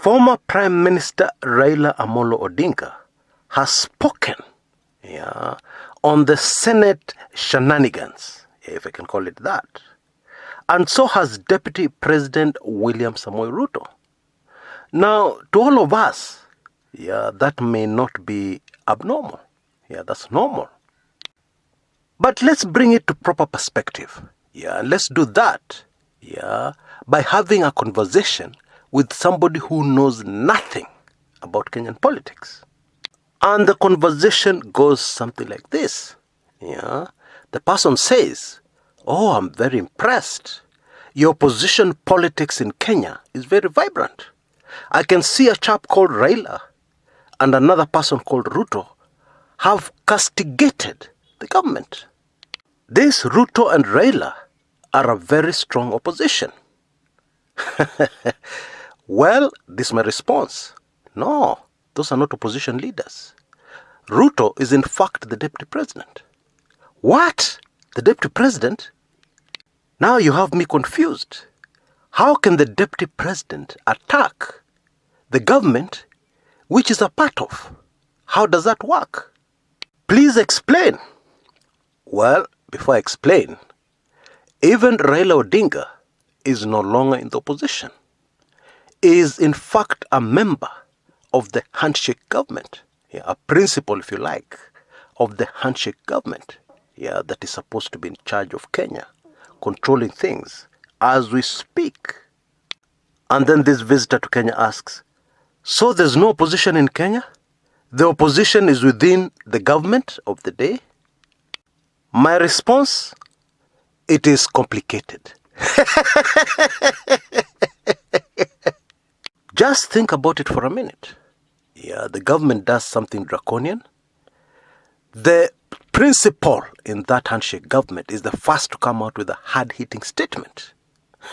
Former Prime Minister Raila Odinga has spoken on the Senate shenanigans, if I can call it that. And so has Deputy President William Samoei Ruto. Now, to all of us, that may not be abnormal. That's normal. But let's bring it to proper perspective. Let's do that. By having a conversation with somebody who knows nothing about Kenyan politics. And the conversation goes something like this. The person says, "Oh, I'm very impressed. Your opposition politics in Kenya is very vibrant. I can see a chap called Raila and another person called Ruto have castigated the government. This Ruto and Raila are a very strong opposition." Well, this is my response. No, those are not opposition leaders. Ruto is in fact the deputy president. What? The deputy president? Now you have me confused. How can the deputy president attack the government which is a part of? How does that work? Please explain. Well, before I explain, even Raila Odinga is no longer in the opposition. He is in fact a member of the handshake government, a principal, if you like, of the handshake government, that is supposed to be in charge of Kenya, controlling things as we speak. And then this visitor to Kenya asks, so there's no opposition in Kenya? The opposition is within the government of the day? My response, it is complicated. Just think about it for a minute. The government does something draconian. The principal in that handshake government is the first to come out with a hard-hitting statement.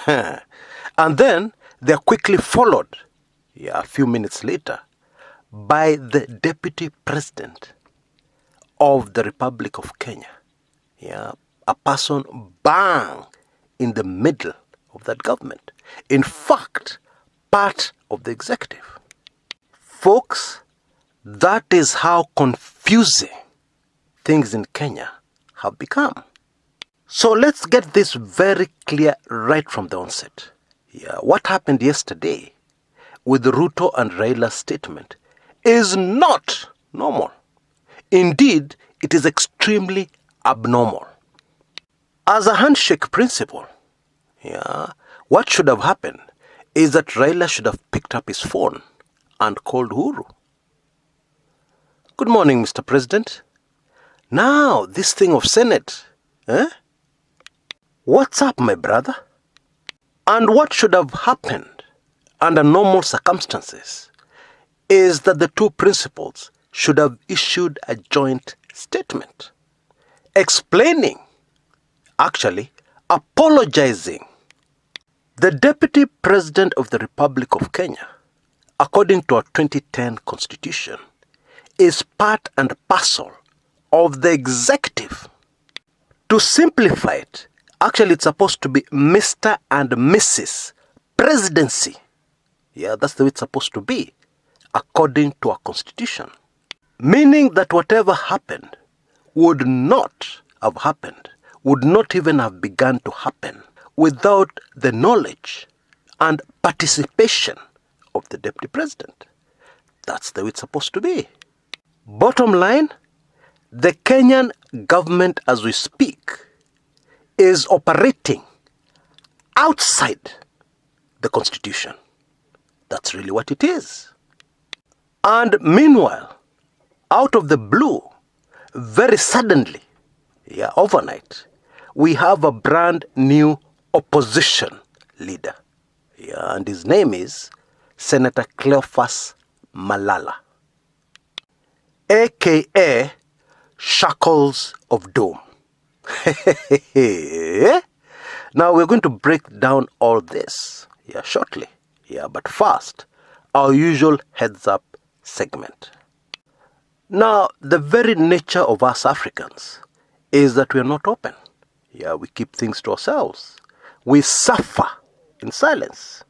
And then they're quickly followed, a few minutes later, by the deputy president of the Republic of Kenya. A person bang in the middle of that government. In fact, part of the executive. Folks, that is how confusing things in Kenya have become. So let's get this very clear right from the onset. What happened yesterday with Ruto and Raila's statement is not normal. Indeed, it is extremely abnormal. As a handshake principle, what should have happened is that Raila should have picked up his phone and called Uhuru. Good morning, Mr. President. Now, this thing of Senate, What's up, my brother? And what should have happened under normal circumstances is that the two principals should have issued a joint statement explaining, actually apologizing. The Deputy President of the Republic of Kenya, according to our 2010 Constitution, is part and parcel of the executive. To simplify it, actually it's supposed to be Mr. and Mrs. Presidency. That's the way it's supposed to be, according to our Constitution. Meaning that whatever happened would not have happened, would not even have begun to happen without the knowledge and participation of the Deputy President. That's the way it's supposed to be. Bottom line, the Kenyan government as we speak is operating outside the Constitution. That's really what it is. And meanwhile, out of the blue, very suddenly, overnight, we have a brand new opposition leader. And his name is Senator Cleophas Malala, aka Shackles of Doom. Now we're going to break down all this shortly. But first, our usual heads up segment. Now, the very nature of us Africans is that we are not open. We keep things to ourselves. We suffer in silence.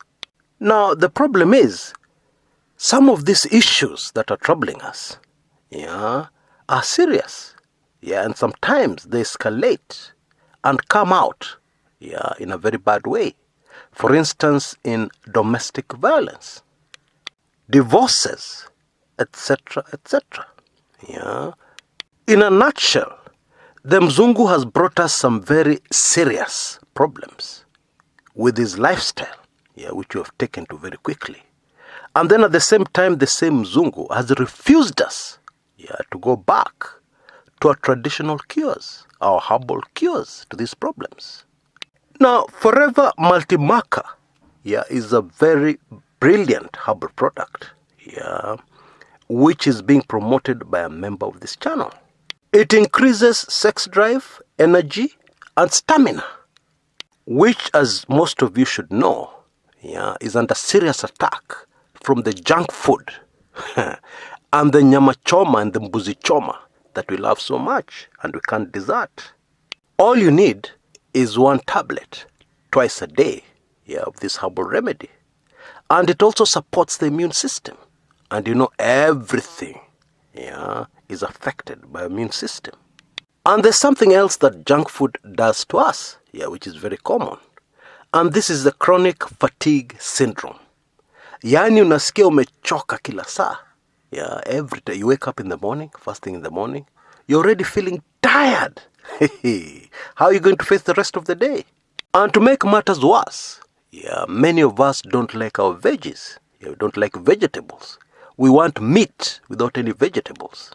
Now, the problem is, Some of these issues that are troubling us, are serious, and sometimes they escalate and come out, in a very bad way. For instance, in domestic violence, divorces, etc., etc. In a nutshell, the Mzungu has brought us some very serious problems with his lifestyle, which we have taken to very quickly. And then at the same time, the same Mzungu has refused us, to go back to our traditional cures, our herbal cures to these problems. Now, Forever Multi-Maca, is a very brilliant herbal product, which is being promoted by a member of this channel. It increases sex drive, energy, and stamina, which, as most of you should know, is under serious attack from the junk food and the nyama choma and the mbuzi choma that we love so much and we can't desert. All you need is one tablet twice a day, of this herbal remedy. And it also supports the immune system. And everything, is affected by immune system. And there's something else that junk food does to us, which is very common. And this is the chronic fatigue syndrome. Yani unasikia umechoka kila saa. Every day you wake up in the morning, first thing in the morning, you're already feeling tired. How are you going to face the rest of the day? And to make matters worse, many of us don't like our veggies. We don't like vegetables. We want meat without any vegetables.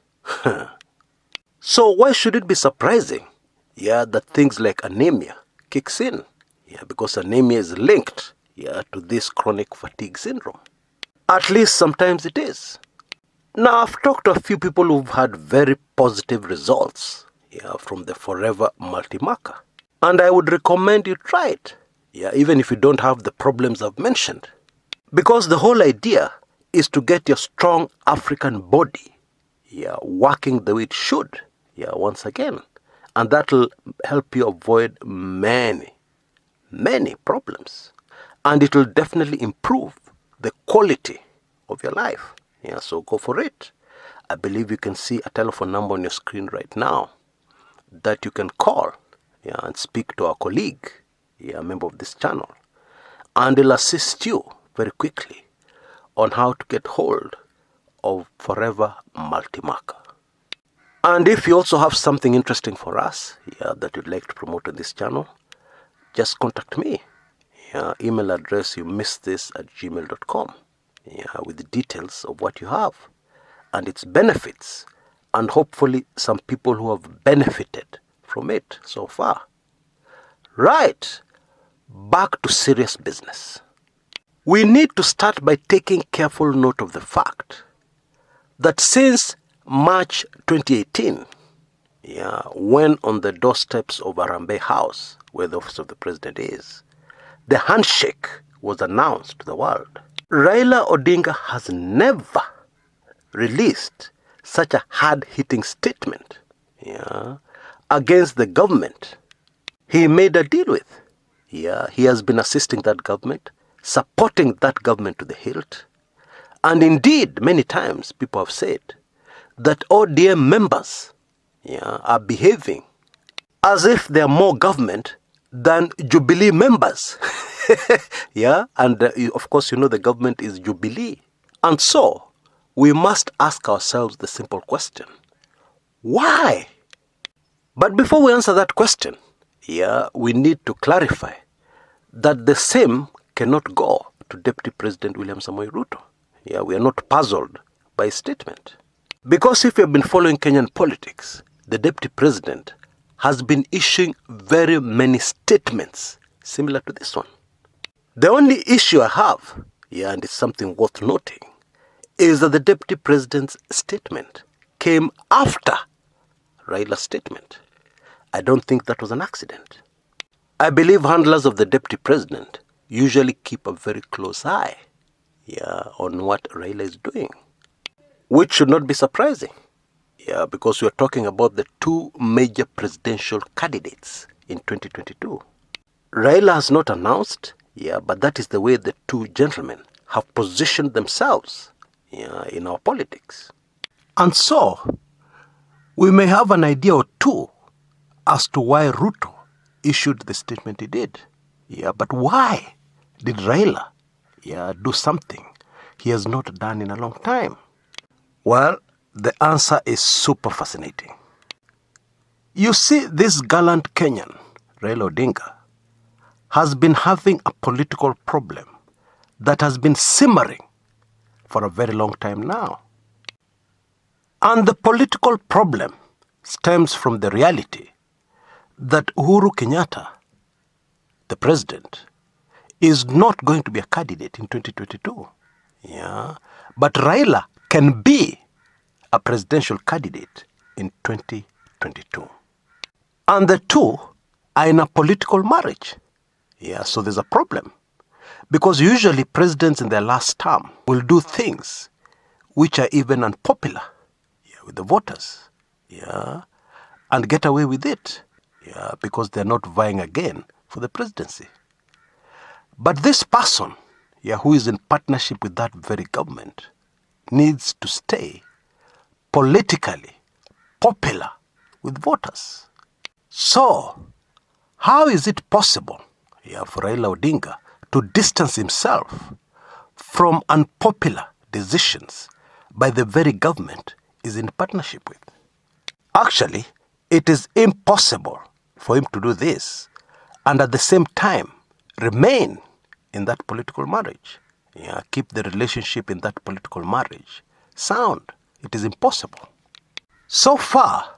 So why should it be surprising, that things like anemia kicks in? Because anemia is linked, to this chronic fatigue syndrome. At least sometimes it is. Now, I've talked to a few people who've had very positive results, from the Forever Multi-Maca. And I would recommend you try it, even if you don't have the problems I've mentioned. Because the whole idea is to get your strong African body, working the way it should, once again. And that'll help you avoid many problems. And it will definitely improve the quality of your life. So go for it. I believe you can see a telephone number on your screen right now that you can call, and speak to our colleague, a member of this channel. And he'll assist you very quickly on how to get hold of Forever Multi-Maca. And if you also have something interesting for us, that you'd like to promote on this channel, just contact me. Email address youmissthis@gmail.com, with the details of what you have and its benefits, and hopefully some people who have benefited from it so far. Right, back to serious business. We need to start by taking careful note of the fact that since March 2018, when on the doorsteps of Harambee House, where the office of the president is, the handshake was announced to the world, Raila Odinga has never released such a hard-hitting statement, against the government he made a deal with. He has been assisting that government, supporting that government to the hilt. And indeed, many times people have said that ODM members, are behaving as if they are more government than Jubilee members. And of course, the government is Jubilee. And so, we must ask ourselves the simple question, why? But before we answer that question, we need to clarify that the same cannot go to Deputy President William Samoei Ruto. We are not puzzled by his statement. Because if you have been following Kenyan politics, the Deputy President has been issuing very many statements similar to this one. The only issue I have, and it's something worth noting, is that the Deputy President's statement came after Raila's statement. I don't think that was an accident. I believe handlers of the Deputy President usually keep a very close eye, on what Raila is doing, which should not be surprising, because we are talking about the two major presidential candidates in 2022. Raila has not announced, but that is the way the two gentlemen have positioned themselves, in our politics. And so, we may have an idea or two as to why Ruto issued the statement he did. But why did Raila do something he has not done in a long time? Well, the answer is super fascinating. You see, this gallant Kenyan, Raila Odinga, has been having a political problem that has been simmering for a very long time now. And the political problem stems from the reality that Uhuru Kenyatta, the president, is not going to be a candidate in 2022. But Raila can be a presidential candidate in 2022. And the two are in a political marriage. So there's a problem. Because usually presidents in their last term will do things which are even unpopular with the voters. And get away with it. Because they're not vying again for the presidency. But this person, who is in partnership with that very government, needs to stay politically popular with voters. So, how is it possible for Raila Odinga to distance himself from unpopular decisions by the very government he's in partnership with? Actually, it is impossible for him to do this and at the same time remain in that political marriage. Keep the relationship in that political marriage sound. It is impossible. So far,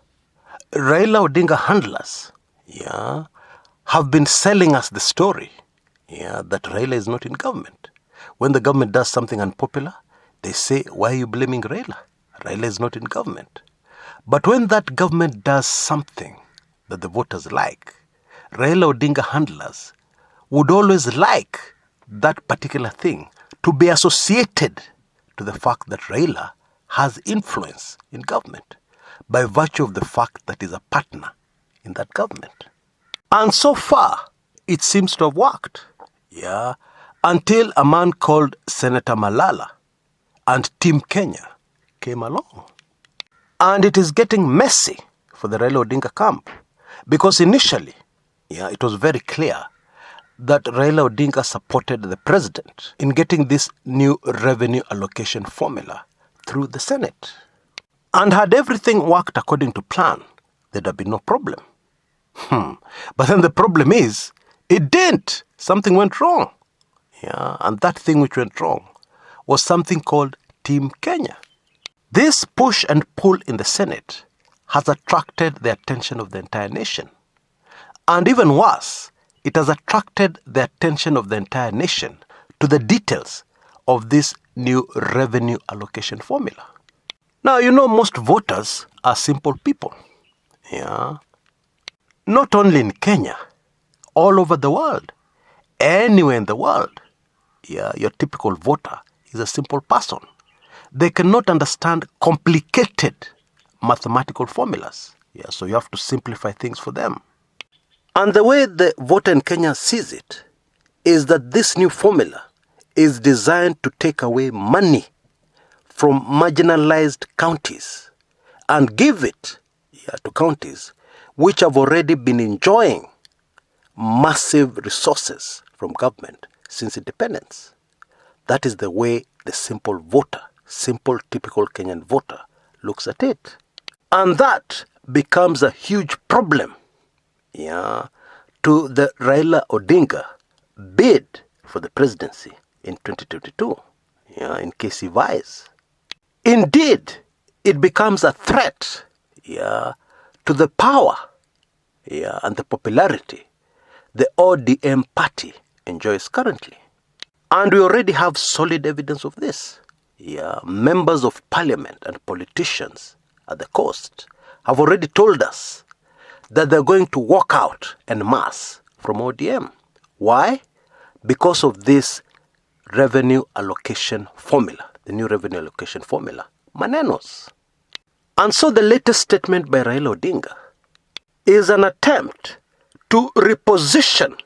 Raila Odinga handlers have been selling us the story that Raila is not in government. When the government does something unpopular, they say, why are you blaming Raila? Raila is not in government. But when that government does something that the voters like, Raila Odinga handlers would always like that particular thing to be associated to the fact that Raila has influence in government by virtue of the fact that he's a partner in that government. And so far, it seems to have worked. Until a man called Senator Malala and Team Kenya came along. And it is getting messy for the Raila Odinga camp. Because initially, it was very clear that Raila Odinga supported the president in getting this new revenue allocation formula through the Senate. And had everything worked according to plan, there'd have been no problem. But then the problem is, it didn't. Something went wrong. And that thing which went wrong was something called Team Kenya. This push and pull in the Senate has attracted the attention of the entire nation. And even worse, it has attracted the attention of the entire nation to the details of this new revenue allocation formula. Now, most voters are simple people. Not only in Kenya, all over the world, anywhere in the world, your typical voter is a simple person. They cannot understand complicated mathematical formulas. So you have to simplify things for them. And the way the voter in Kenya sees it is that this new formula is designed to take away money from marginalized counties and give it to counties which have already been enjoying massive resources from government since independence. That is the way the simple voter, simple typical Kenyan voter, looks at it. And that becomes a huge problem to the Raila Odinga bid for the presidency in 2022, in case he vies. Indeed, it becomes a threat to the power and the popularity the ODM party enjoys currently. And we already have solid evidence of this. Members of parliament and politicians at the coast have already told us that they're going to walk out en masse from ODM. Why? Because of this revenue allocation formula, the new revenue allocation formula, Manenos. And so the latest statement by Raila Odinga is an attempt to reposition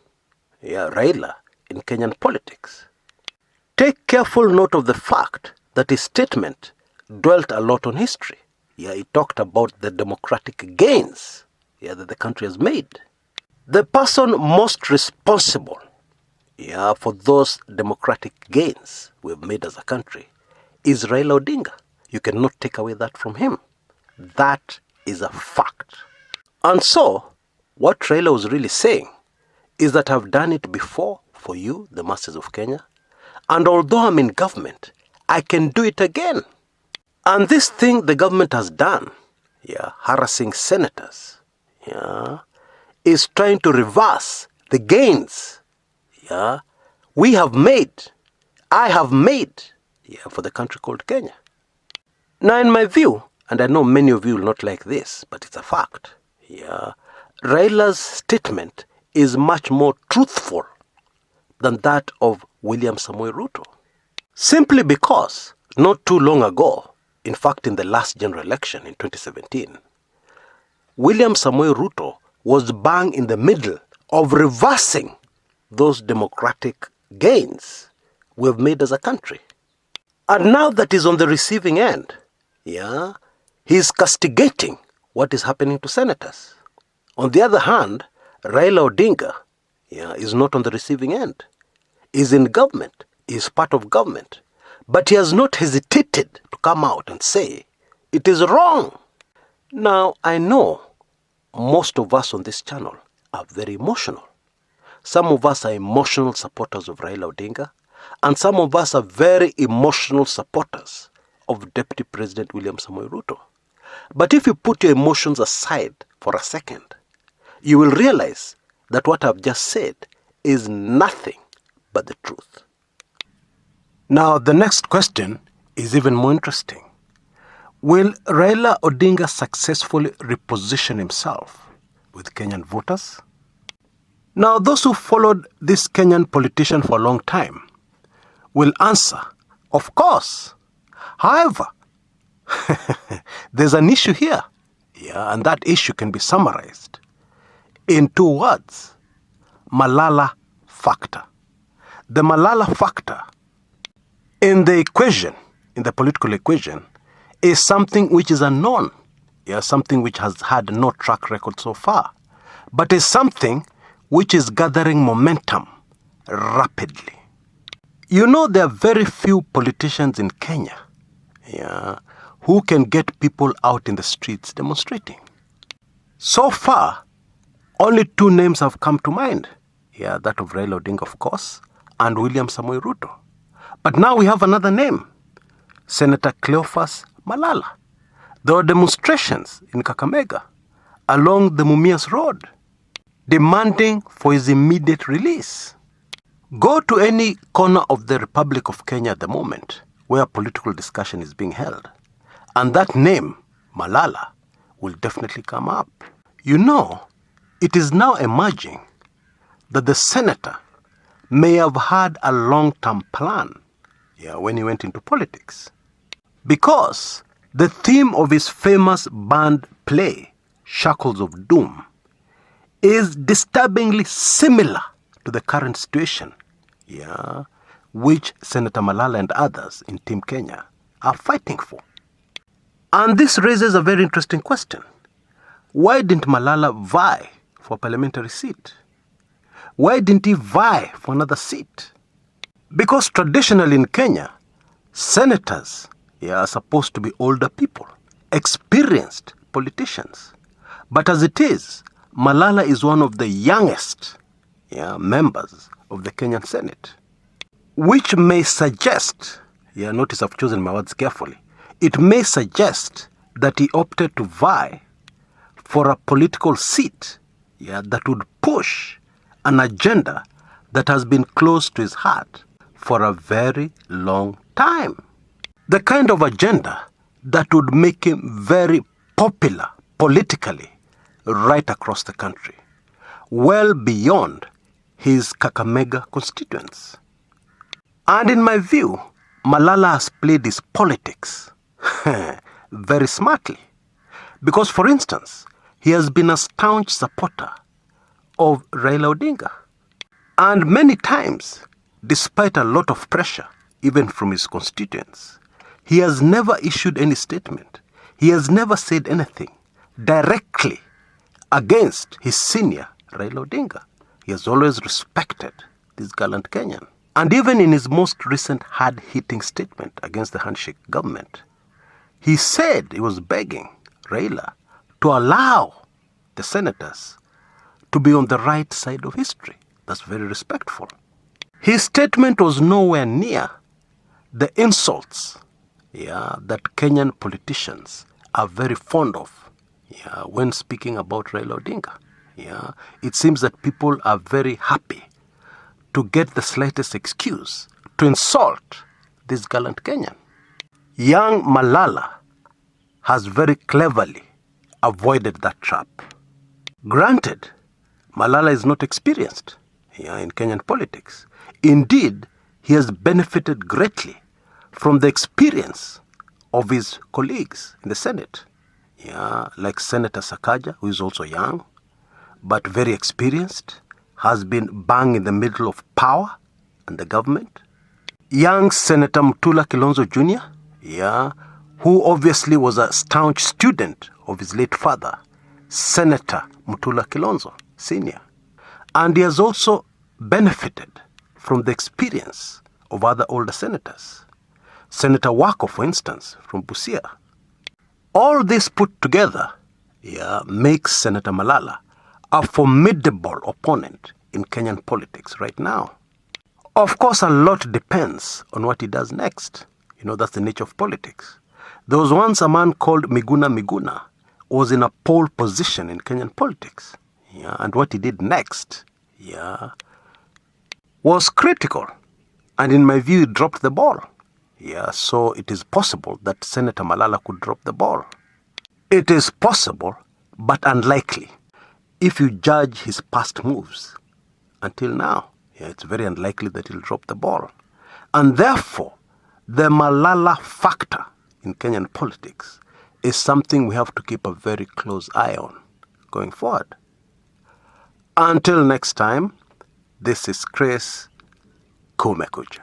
Raila in Kenyan politics. Take careful note of the fact that his statement dwelt a lot on history. Yeah, he talked about the democratic gains, yeah, that the country has made. The person most responsible, yeah, for those democratic gains we've made as a country is Raila Odinga. You cannot take away that from him. That is a fact. And so, what Raila was really saying is that I've done it before for you, the masses of Kenya, and although I'm in government, I can do it again. And this thing the government has done, yeah, harassing senators, yeah, is trying to reverse the gains, yeah, we have made, I have made, yeah, for the country called Kenya. Now, in my view, and I know many of you will not like this, but it's a fact, yeah, Raila's statement is much more truthful than that of William Samoei Ruto. Simply because, not too long ago, in fact in the last general election in 2017, William Samoei Ruto was bang in the middle of reversing those democratic gains we've made as a country. And now that he's on the receiving end, yeah, he's castigating what is happening to senators. On the other hand, Raila Odinga, yeah, is not on the receiving end. He's in government. He's part of government. But he has not hesitated to come out and say, it is wrong. Now, I know most of us on this channel are very emotional. Some of us are emotional supporters of Raila Odinga, and some of us are very emotional supporters of Deputy President William Samoei Ruto. But if you put your emotions aside for a second, you will realize that what I've just said is nothing but the truth. Now, the next question is even more interesting. Will Raila Odinga successfully reposition himself with Kenyan voters? Now, those who followed this Kenyan politician for a long time will answer, of course. However, there's an issue here, yeah, and that issue can be summarized in 2 words: Malala factor. The Malala factor in the equation, in the political equation, is something which is unknown, yeah, something which has had no track record so far, but is something which is gathering momentum rapidly. You know, there are very few politicians in Kenya, yeah, who can get people out in the streets demonstrating. So far, only 2 names have come to mind. Yeah, that of Raila Odinga, of course, and William Samoei Ruto. But now we have another name, Senator Cleophas Malala. There were demonstrations in Kakamega along the Mumias Road demanding for his immediate release. Go to any corner of the Republic of Kenya at the moment where political discussion is being held, and that name, Malala, will definitely come up. You know, it is now emerging that the senator may have had a long-term plan, yeah, when he went into politics. Because the theme of his famous band play, Shackles of Doom, is disturbingly similar to the current situation, yeah, which Senator Malala and others in Team Kenya are fighting for. And this raises a very interesting question. Why didn't Malala vie for a parliamentary seat? Why didn't he vie for another seat? Because traditionally in Kenya, senators, yeah, are supposed to be older people, experienced politicians. But as it is, Malala is one of the youngest, yeah, members of the Kenyan Senate, which may suggest, yeah, notice I've chosen my words carefully, it may suggest that he opted to vie for a political seat, yeah, that would push an agenda that has been close to his heart for a very long time. The kind of agenda that would make him very popular politically right across the country, well beyond his Kakamega constituents. And in my view, Malala has played his politics very smartly. Because, for instance, he has been a staunch supporter of Raila Odinga. And many times, despite a lot of pressure, even from his constituents, he has never issued any statement. He has never said anything directly against his senior, Raila Odinga. He has always respected this gallant Kenyan. And even in his most recent hard-hitting statement against the handshake government, he said he was begging Raila to allow the senators to be on the right side of history. That's very respectful. His statement was nowhere near the insults that Kenyan politicians are very fond of when speaking about Raila Odinga. It seems that people are very happy to get the slightest excuse to insult this gallant Kenyan. Young Malala has very cleverly avoided that trap. Granted, Malala is not experienced in Kenyan politics. Indeed, he has benefited greatly from the experience of his colleagues in the Senate. Like Senator Sakaja, who is also young, but very experienced, has been bang in the middle of power and the government. Young Senator Mutula Kilonzo Jr., who obviously was a staunch student of his late father, Senator Mutula Kilonzo Sr. And he has also benefited from the experience of other older senators. Senator Wako, for instance, from Busia. All this put together makes Senator Malala a formidable opponent in Kenyan politics right now. Of course, a lot depends on what he does next. That's the nature of politics. There was once a man called Miguna was in a pole position in Kenyan politics. And what he did next was critical. And in my view, he dropped the ball. So it is possible that Senator Malala could drop the ball. It is possible, but unlikely. If you judge his past moves until now, it's very unlikely that he'll drop the ball. And therefore, the Malala factor in Kenyan politics is something we have to keep a very close eye on going forward. Until next time, this is Chris Kumekucha.